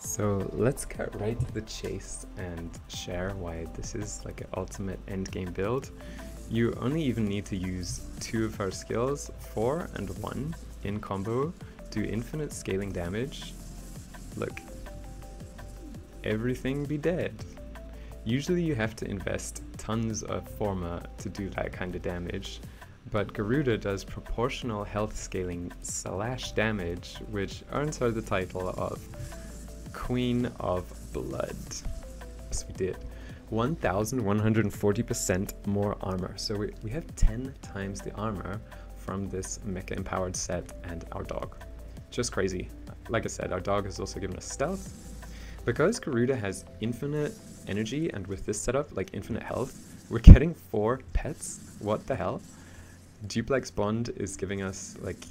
So let's get right to the chase and share why this is like an ultimate endgame build. You only even need to use 2 of our skills, 4 and 1 in combo, do infinite scaling damage. Look, everything be dead. Usually you have to invest tons of forma to do that kind of damage, but Garuda does proportional health scaling / damage, which earns her the title of Queen of Blood. Yes, we did. 1140% more armor. So we have 10 times the armor from this Mecha Empowered set and our dog. Just crazy. Like I said, our dog has also given us stealth. Because Garuda has infinite energy and with this setup, like infinite health, we're getting 4 pets. What the hell? Duplex Bond is giving us like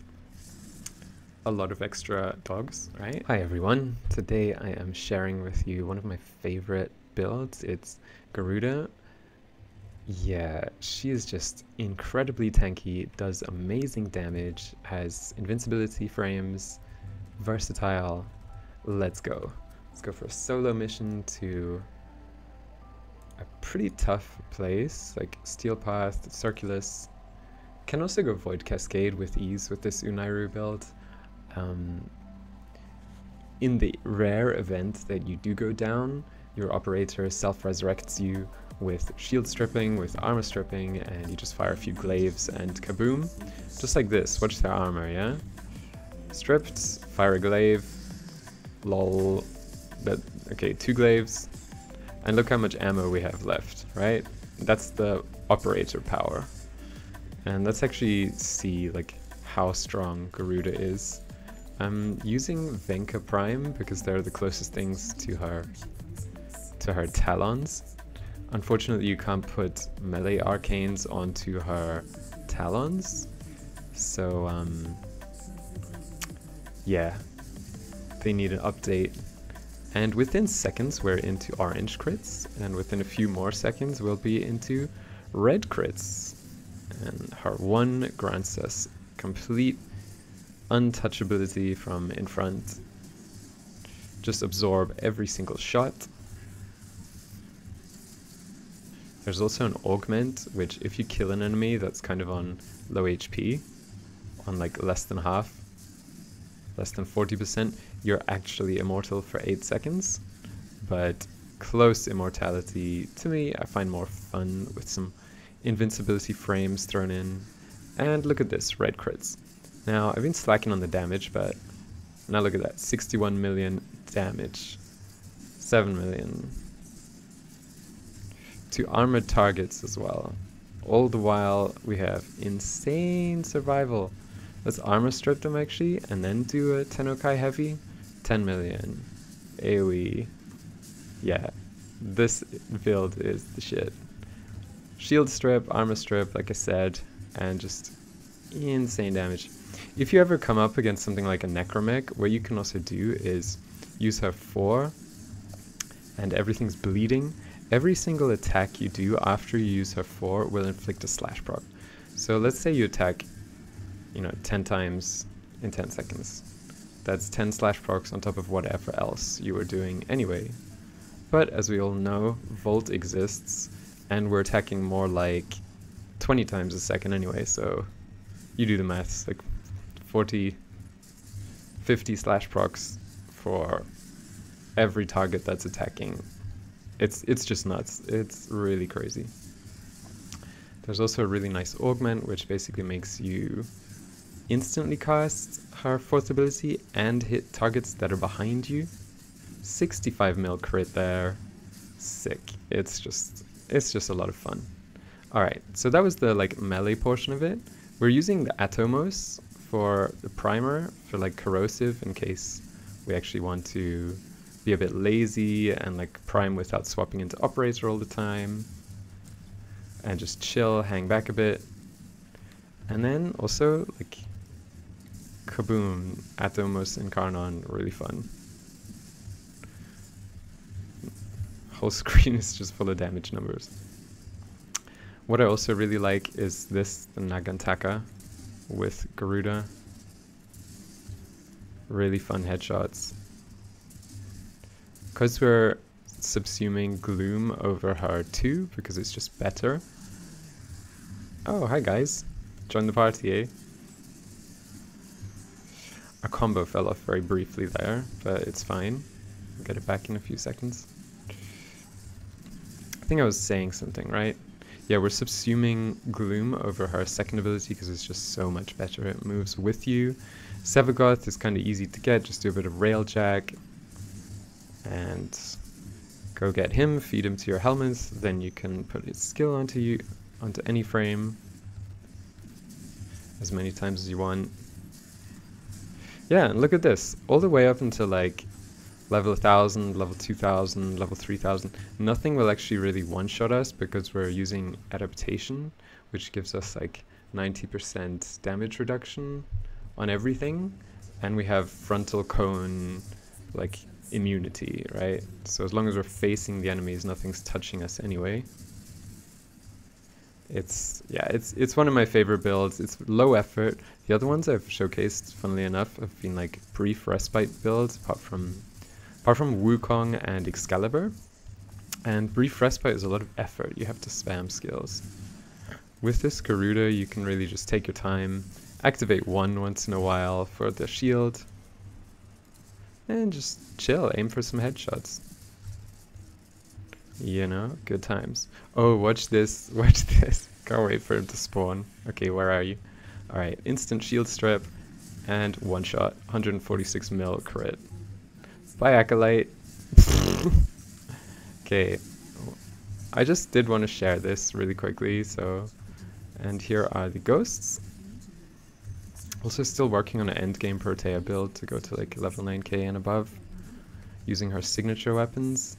a lot of extra dogs, right? Hi everyone. Today I am sharing with you one of my favorite builds. It's Garuda. Yeah, she is just incredibly tanky, does amazing damage, has invincibility frames, versatile. Let's go. Let's go for a solo mission to a pretty tough place, like Steel Path, Circulus. Can also go Void Cascade with ease with this Unairu build. In the rare event that you do go down, your operator self-resurrects you with shield stripping, with armor stripping, and you just fire a few glaives and kaboom. Just like this. Watch their armor, yeah? Stripped, fire a glaive, lol. Okay, 2 glaives, and look how much ammo we have left, right? That's the operator power. And let's actually see like how strong Garuda is. I'm using Venka Prime because they're the closest things to her talons. Unfortunately, you can't put melee arcanes onto her talons, so yeah, they need an update. And within seconds we're into orange crits, and within a few more seconds we'll be into red crits. And her 1 grants us complete untouchability from in front. Just absorb every single shot. There's also an augment, which if you kill an enemy that's kind of on low HP, on like less than half, less than 40%, you're actually immortal for 8 seconds. But close immortality, to me, I find more fun with some invincibility frames thrown in. And look at this, red crits. Now, I've been slacking on the damage, but now look at that, 61 million damage, 7 million. To armored targets as well. All the while, we have insane survival. Let's armor strip them actually, and then do a TennoCreate heavy. 10 million. AoE. Yeah, this build is the shit. Shield strip, armor strip, like I said, and just insane damage. If you ever come up against something like a Necromech, what you can also do is use her 4 and everything's bleeding. Every single attack you do after you use her 4 will inflict a slash proc. So let's say you attack, 10 times in 10 seconds. That's 10 slash procs on top of whatever else you were doing anyway. But as we all know, Volt exists, and we're attacking more like 20 times a second anyway, so you do the maths, like 40, 50 slash procs for every target that's attacking. It's just nuts. It's really crazy. There's also a really nice augment, which basically makes you instantly cast her 4th ability and hit targets that are behind you. 65 mil crit there. Sick. It's just a lot of fun. Alright, so that was the like melee portion of it. We're using the Atomos for the primer, for like corrosive, in case we actually want to be a bit lazy and like prime without swapping into operator all the time. And just chill, hang back a bit. And then also like kaboom, Atomos and Carnon, really fun. Whole screen is just full of damage numbers. What I also really like is this, the Nagantaka with Garuda. Really fun headshots. Because we're subsuming gloom over her too, because it's just better. Oh, hi guys. Join the party, eh? Our combo fell off very briefly there, but it's fine. We'll get it back in a few seconds. I think I was saying something, right? Yeah, we're subsuming gloom over her second ability because it's just so much better. It moves with you. Sevagoth is kind of easy to get. Just do a bit of railjack and go get him, feed him to your helmets. Then you can put his skill onto any frame as many times as you want. Yeah, and look at this. All the way up until like level 1000, level 2000, level 3000, nothing will actually really one-shot us because we're using adaptation, which gives us like 90% damage reduction on everything, and we have frontal cone like immunity, right? So as long as we're facing the enemies, nothing's touching us anyway. It's one of my favorite builds. It's low effort. The other ones I've showcased, funnily enough, have been like brief respite builds, apart from Wukong and Excalibur. And brief respite is a lot of effort. You have to spam skills. With this Garuda, you can really just take your time, activate one once in a while for the shield, and just chill, aim for some headshots. You know, good times. Oh, watch this, watch this. Can't wait for him to spawn. Okay, where are you? Alright, instant shield strip, and one shot, 146 mil crit. Bye, Acolyte. Okay, I just did want to share this really quickly, so... And here are the ghosts. Also still working on an endgame Protea build to go to like level 9k and above, using her signature weapons.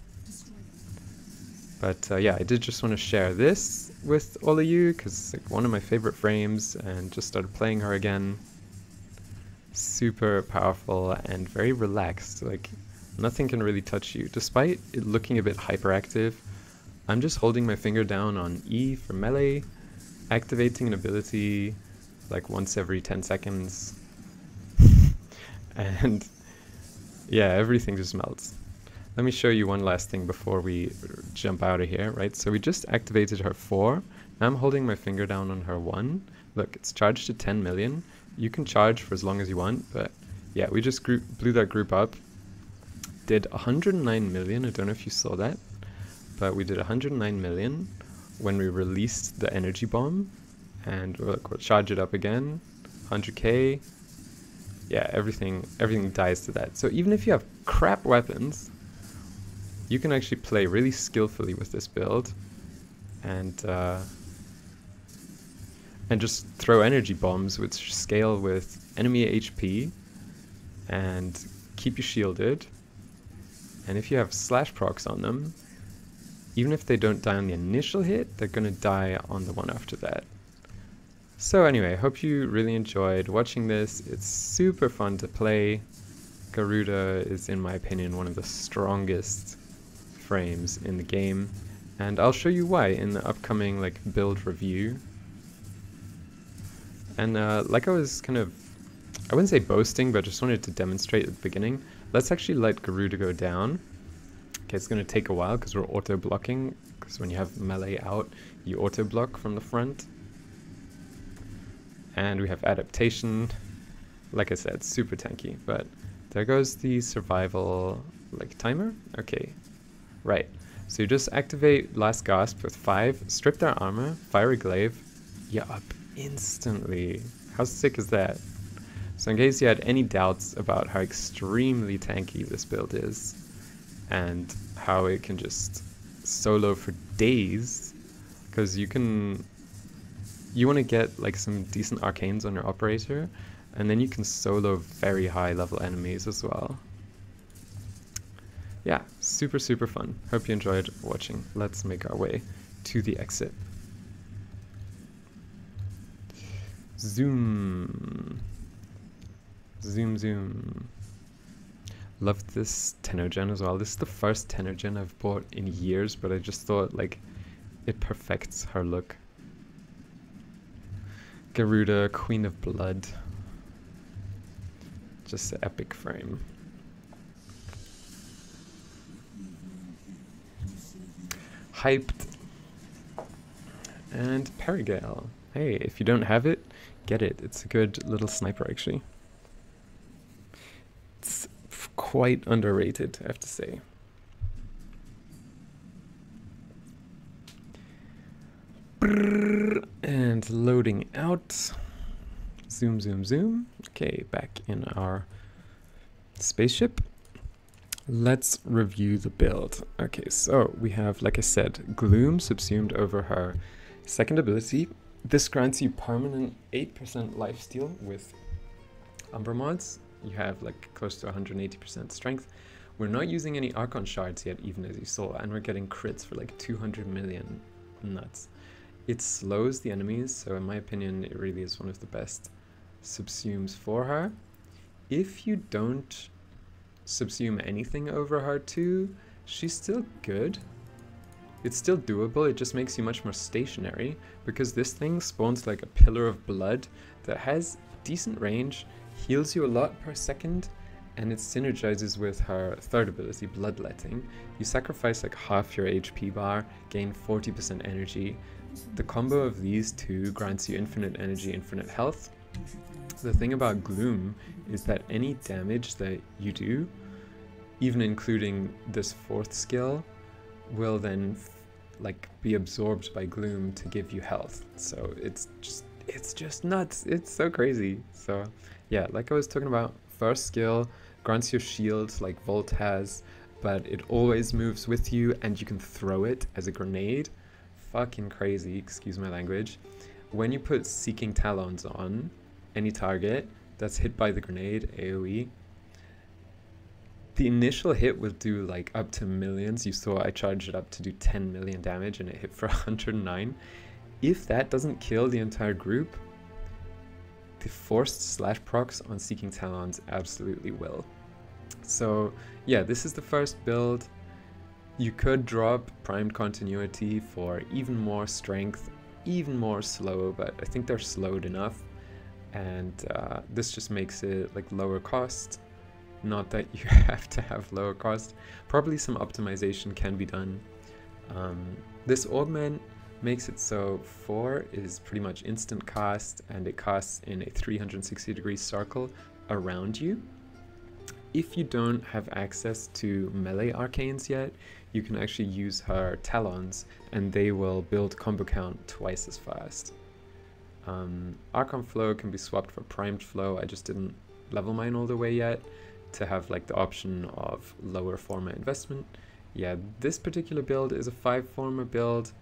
But yeah, I did just want to share this with all of you, because it's like one of my favorite frames, and just started playing her again. Super powerful and very relaxed, like nothing can really touch you. Despite it looking a bit hyperactive, I'm just holding my finger down on E for melee, activating an ability like once every 10 seconds, and yeah, everything just melts. Let me show you one last thing before we jump out of here, right? So we just activated her 4. Now I'm holding my finger down on her 1. Look, it's charged to 10 million. You can charge for as long as you want, but yeah, we just blew that group up. Did 109 million, I don't know if you saw that, but we did 109 million when we released the energy bomb. And look, we'll charge it up again, 100k. Yeah, everything dies to that. So even if you have crap weapons, you can actually play really skillfully with this build, and just throw energy bombs which scale with enemy HP and keep you shielded. And if you have slash procs on them, even if they don't die on the initial hit, they're gonna die on the one after that. So anyway, I hope you really enjoyed watching this. It's super fun to play. Garuda is, in my opinion, one of the strongest frames in the game, and I'll show you why in the upcoming like build review. And like I was kind of, I wouldn't say boasting, but I just wanted to demonstrate at the beginning. Let's actually let Garuda go down. Okay, it's going to take a while because we're auto blocking, because when you have melee out, you auto block from the front. And we have adaptation. Like I said, super tanky, but there goes the survival like timer. Okay. Right, so you just activate Last Gasp with 5, strip their armor, fire a glaive, you're up instantly. How sick is that? So in case you had any doubts about how extremely tanky this build is, and how it can just solo for days, because you want to get like some decent arcanes on your operator, and then you can solo very high level enemies as well. Yeah, super, super fun. Hope you enjoyed watching. Let's make our way to the exit. Zoom. Zoom, zoom. Love this TennoGen as well. This is the first TennoGen I've bought in years, but I just thought like it perfects her look. Garuda, Queen of Blood. Just an epic frame. Hyped. And Paragale. Hey, if you don't have it, get it. It's a good little sniper, actually. It's quite underrated, I have to say. And loading out. Zoom, zoom, zoom. Okay, back in our spaceship. Let's review the build. Okay, so we have, like I said, Gloom subsumed over her second ability. This grants you permanent 8% lifesteal with Umber mods. You have like close to 180% strength. We're not using any Archon shards yet, even as you saw, and we're getting crits for like 200 million. Nuts. It slows the enemies, so in my opinion, it really is one of the best subsumes for her. If you don't subsume anything over her too, she's still good. It's still doable, it just makes you much more stationary, because this thing spawns like a pillar of blood that has decent range, heals you a lot per second, and it synergizes with her third ability, Bloodletting. You sacrifice like half your HP bar, gain 40% energy. The combo of these two grants you infinite energy, infinite health. The thing about Gloom is that any damage that you do, even including this fourth skill, will then like be absorbed by Gloom to give you health. So it's just nuts. It's so crazy. So yeah, like I was talking about, first skill grants your shield like Volt has, but it always moves with you and you can throw it as a grenade. Fucking crazy, excuse my language. When you put Seeking Talons on any target that's hit by the grenade, AoE, the initial hit will do like up to millions. You saw I charged it up to do 10 million damage and it hit for 109. If that doesn't kill the entire group, the forced slash procs on Seeking Talons absolutely will. So yeah, this is the first build. You could drop Primed Continuity for even more strength, even more slow, but I think they're slowed enough. And this just makes it like lower cost. Not that you have to have lower cost. Probably some optimization can be done. This augment makes it so 4 is pretty much instant cast, and it casts in a 360-degree circle around you. If you don't have access to melee arcanes yet, you can actually use her talons and they will build combo count twice as fast. Archon Flow can be swapped for Primed Flow. I just didn't level mine all the way yet to have like the option of lower forma investment. Yeah, this particular build is a 5 forma build.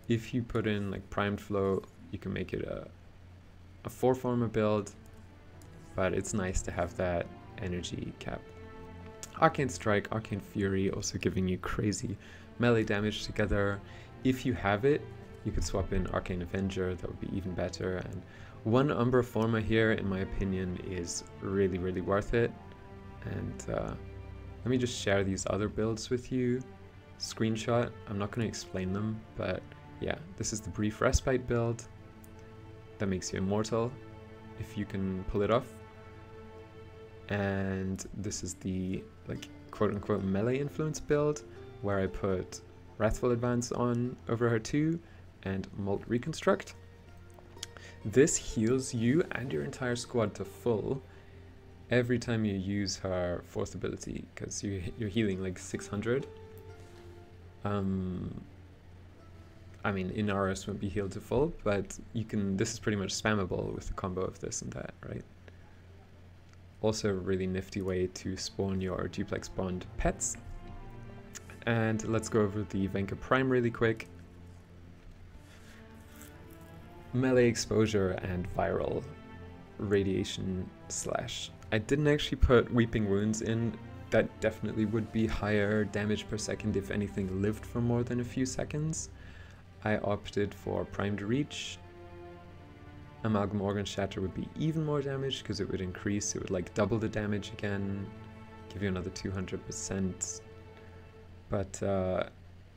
If you put in like Primed Flow, you can make it a 4 forma build, but it's nice to have that energy cap. Arcane Strike, Arcane Fury, also giving you crazy melee damage together. If you have it, you could swap in Arcane Avenger, that would be even better. And one Umbra Forma here, in my opinion, is really, really worth it. And let me just share these other builds with you. Screenshot, I'm not going to explain them, but yeah, this is the Brief Respite build that makes you immortal if you can pull it off. And this is the like quote-unquote melee influence build where I put Wrathful Advance on over her too and Molt Reconstruct. This heals you and your entire squad to full every time you use her fourth ability, because you're healing like 600. I mean, Inaros won't be healed to full, but you can. This is pretty much spammable with the combo of this and that, right? Also a really nifty way to spawn your duplex bond pets. And let's go over the Venka Prime really quick. Melee exposure and viral radiation slash. I didn't actually put Weeping Wounds in. That definitely would be higher damage per second if anything lived for more than a few seconds. I opted for Primed Reach. Amalgam Organ Shatter would be even more damage because it would increase, it would like double the damage again, give you another 200%. But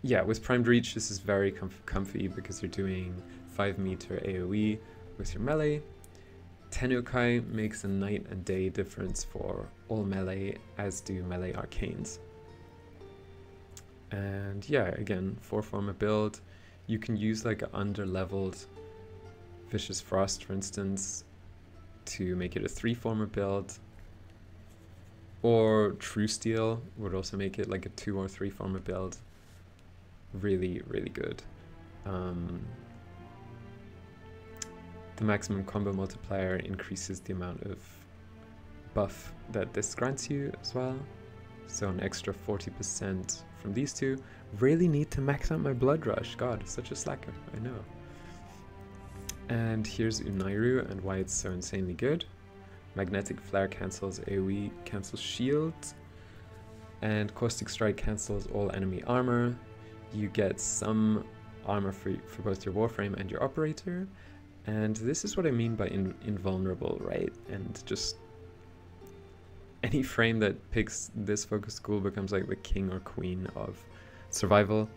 yeah, with Primed Reach this is very comfy because you're doing 5 meter AoE with your melee. TennoCreate makes a night and day difference for all melee, as do melee arcanes. And yeah, again, 4-former build. You can use like an under-leveled Vicious Frost, for instance, to make it a 3-former build. Or True Steel would also make it like a 2 or 3-former build. Really, really good. The maximum combo multiplier increases the amount of buff that this grants you as well. So an extra 40% from these two. Really need to max out my blood rush. God, such a slacker, I know. And here's Unairu and why it's so insanely good. Magnetic Flare cancels AoE, cancels shield, and Caustic Strike cancels all enemy armor. You get some armor for both your Warframe and your Operator, and this is what I mean by invulnerable, right? And just any frame that picks this focus school becomes like the king or queen of survival.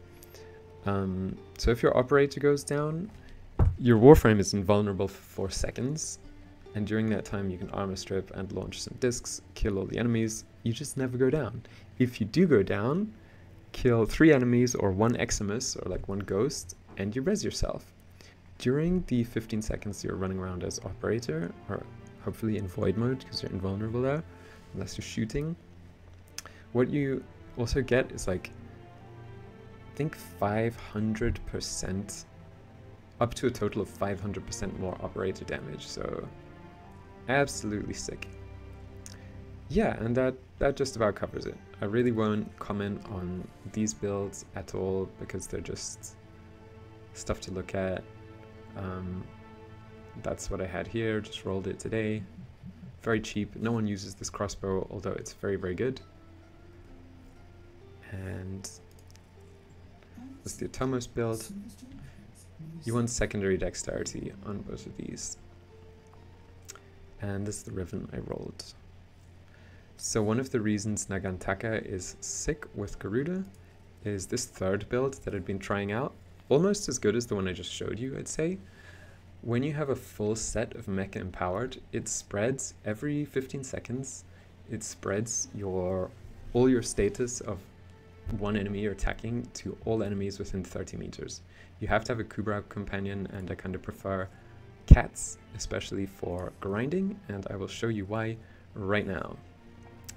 So if your Operator goes down, your Warframe is invulnerable for 4 seconds. And during that time, you can armor strip and launch some discs, kill all the enemies. You just never go down. If you do go down, kill 3 enemies or 1 eximus or like 1 ghost, and you res yourself. During the 15 seconds you're running around as Operator, or hopefully in void mode because you're invulnerable there, unless you're shooting, what you also get is like, I think 500%, up to a total of 500% more Operator damage. So absolutely sick. Yeah, and that just about covers it. I really won't comment on these builds at all because they're just stuff to look at. That's what I had here, just rolled it today. Very cheap. No one uses this crossbow, although it's very, very good. And this is the Atomos build. You want secondary dexterity on both of these. And this is the revenant I rolled. So one of the reasons Nagantaka is sick with Garuda is this third build that I've been trying out. Almost as good as the one I just showed you, I'd say. When you have a full set of Mecha Empowered, it spreads every 15 seconds. It spreads all your status of one enemy you're attacking to all enemies within 30 meters. You have to have a Kubra companion, and I kind of prefer cats, especially for grinding, and I will show you why right now.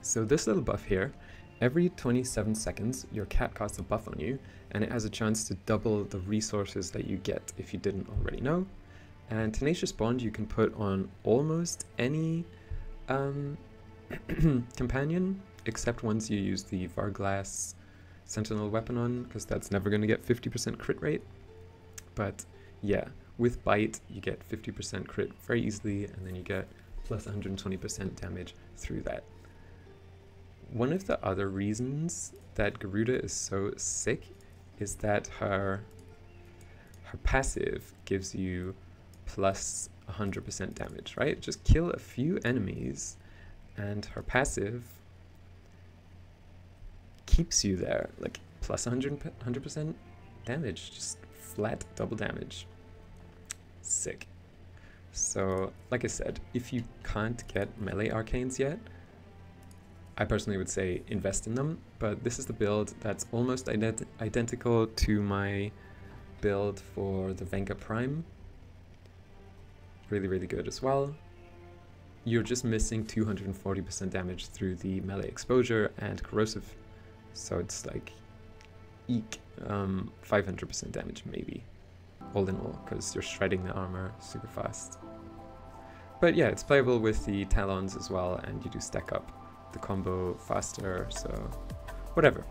So this little buff here, every 27 seconds your cat casts a buff on you, and it has a chance to double the resources that you get if you didn't already know. And Tenacious Bond you can put on almost any companion, except once you use the Varglass Sentinel weapon on, because that's never going to get 50% crit rate. But yeah, with Bite you get 50% crit very easily, and then you get plus 120% damage through that. One of the other reasons that Garuda is so sick is that her passive gives you plus 100% damage, right? Just kill a few enemies and her passive keeps you there, like plus 100% damage, just flat double damage. Sick. So, like I said, if you can't get melee arcanes yet, I personally would say invest in them, but this is the build that's almost identical to my build for the Venka Prime. Really, really good as well. You're just missing 240% damage through the melee exposure and corrosive, so it's like eek, 500% damage maybe, all in all, because you're shredding the armor super fast. But yeah, it's playable with the talons as well, and you do stack up the combo faster, so whatever.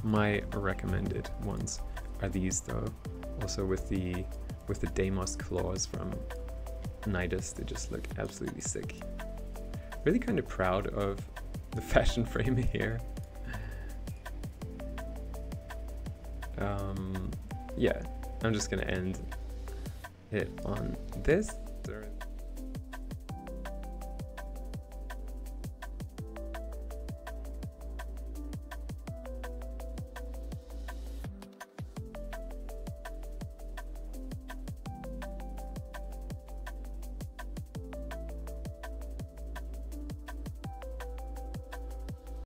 My recommended ones are these though, also with the Deimos claws from Nidus. They just look absolutely sick. Really kind of proud of the fashion frame here. Yeah, I'm just gonna end it on this.